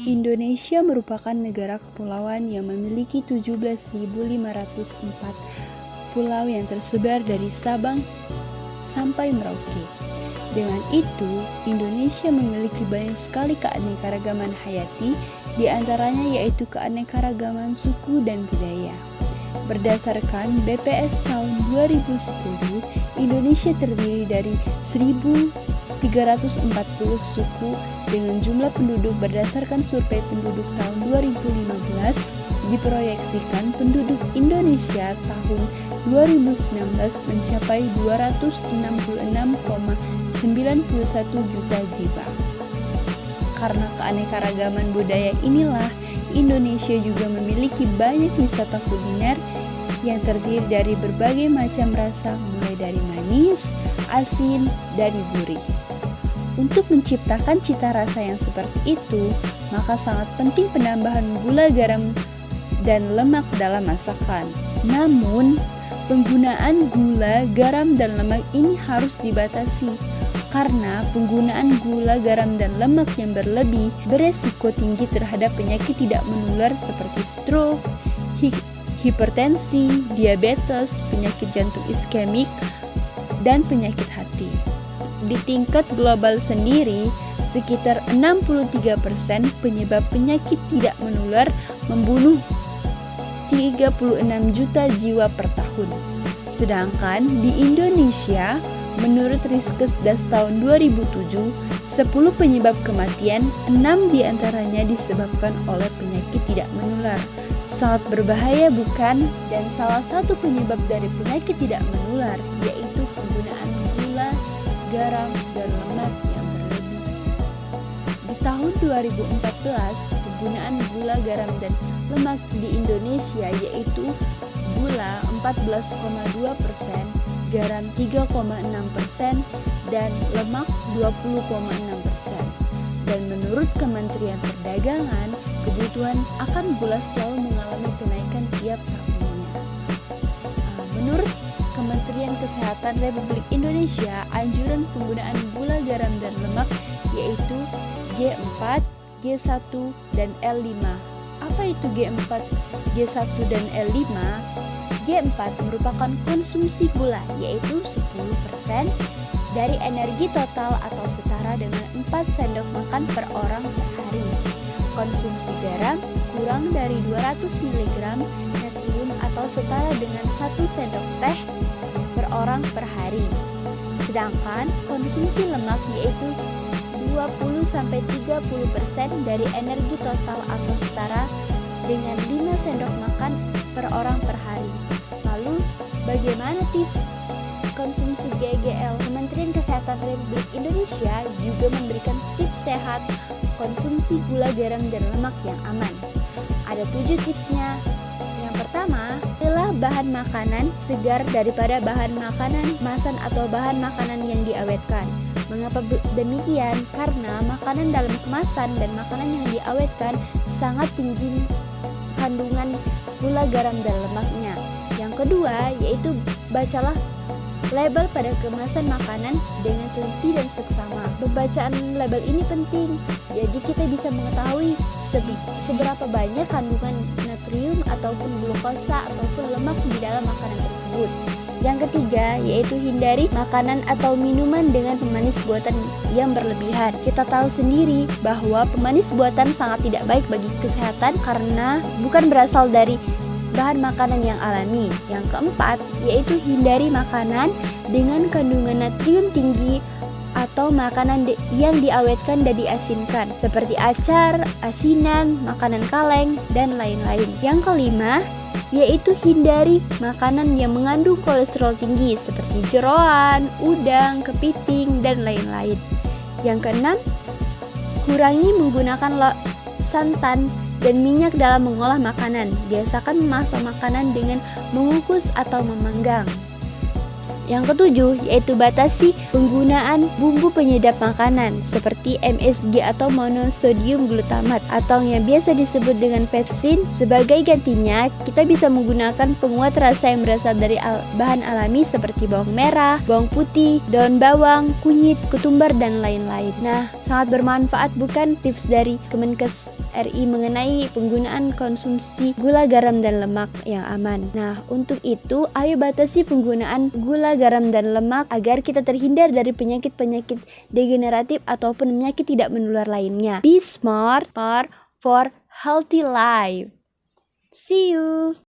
Indonesia merupakan negara kepulauan yang memiliki 17.504 pulau yang tersebar dari Sabang sampai Merauke. Dengan itu, Indonesia memiliki banyak sekali keanekaragaman hayati, di antaranya yaitu keanekaragaman suku dan budaya. Berdasarkan BPS tahun 2010, Indonesia terdiri dari 1.340 suku dengan jumlah penduduk berdasarkan survei penduduk tahun 2015. Diproyeksikan penduduk Indonesia tahun 2019 mencapai 266,91 juta jiwa. Karena keanekaragaman budaya inilah, Indonesia juga memiliki banyak wisata kuliner yang terdiri dari berbagai macam rasa, mulai dari manis, asin, dan gurih. Untuk menciptakan cita rasa yang seperti itu, maka sangat penting penambahan gula, garam, dan lemak dalam masakan. Namun, penggunaan gula, garam, dan lemak ini harus dibatasi karena penggunaan gula, garam, dan lemak yang berlebih beresiko tinggi terhadap penyakit tidak menular seperti stroke, hipertensi, diabetes, penyakit jantung iskemik, dan penyakit hati. Di tingkat global sendiri, sekitar 63% penyebab penyakit tidak menular membunuh 36 juta jiwa per tahun. Sedangkan di Indonesia, menurut Riskesdas tahun 2007, 10 penyebab kematian, 6 diantaranya disebabkan oleh penyakit tidak menular. Sangat berbahaya bukan? Dan salah satu penyebab dari penyakit tidak menular yaitu penggunaan gula, garam, dan lemak yang berlebih. Di tahun 2014, penggunaan gula, garam, dan lemak di Indonesia yaitu gula 14,2%, garam 3,6%, dan lemak 20,6%. Dan menurut Kementerian Perdagangan, kebutuhan akan gula selalu mengalami kenaikan tiap tahunnya. Menurut Kementerian Kesehatan Republik Indonesia, anjuran penggunaan gula, garam, dan lemak yaitu G4, G1, dan L5. Apa itu G4, G1, dan L5? G4 merupakan konsumsi gula, yaitu 10% dari energi total atau setara dengan 4 sendok makan per orang per hari. Konsumsi garam kurang dari 200 mg natrium atau setara dengan 1 sendok teh per orang per hari. Sedangkan konsumsi lemak yaitu 20-30% dari energi total atau setara dengan 5 sendok makan per orang per hari. Lalu, bagaimana tips konsumsi GGL? Kementerian Kesehatan Republik Indonesia juga memberikan tips sehat konsumsi gula, garam, dan lemak yang aman. Ada 7 tipsnya. Yang pertama, pilihlah bahan makanan segar daripada bahan makanan kemasan atau bahan makanan yang diawetkan. Mengapa demikian? Karena makanan dalam kemasan dan makanan yang diawetkan sangat tinggi kandungan gula, garam, dan lemaknya. Yang kedua, yaitu bacalah label pada kemasan makanan dengan teliti dan seksama. Pembacaan label ini penting, jadi kita bisa mengetahui seberapa banyak kandungan natrium ataupun glukosa ataupun lemak di dalam makanan tersebut. Yang ketiga, yaitu hindari makanan atau minuman dengan pemanis buatan yang berlebihan. Kita tahu sendiri bahwa pemanis buatan sangat tidak baik bagi kesehatan karena bukan berasal dari bahan makanan yang alami. Yang keempat, yaitu hindari makanan dengan kandungan natrium tinggi atau makanan yang diawetkan dan diasinkan seperti acar, asinan, makanan kaleng, dan lain-lain. Yang kelima, yaitu hindari makanan yang mengandung kolesterol tinggi seperti jeroan, udang, kepiting, dan lain-lain. Yang keenam, kurangi menggunakan santan dan minyak dalam mengolah makanan. Biasakan memasak makanan dengan mengukus atau memanggang. Yang ketujuh, yaitu batasi penggunaan bumbu penyedap makanan seperti MSG atau monosodium glutamat atau yang biasa disebut dengan vetsin. Sebagai gantinya, kita bisa menggunakan penguat rasa yang berasal dari bahan alami seperti bawang merah, bawang putih, daun bawang, kunyit, ketumbar, dan lain-lain. Nah, sangat bermanfaat bukan tips dari Kemenkes RI mengenai penggunaan konsumsi gula, garam, dan lemak yang aman. Nah, untuk itu, ayo batasi penggunaan gula, garam, dan lemak agar kita terhindar dari penyakit-penyakit degeneratif ataupun penyakit tidak menular lainnya. Be smart for healthy life. See you.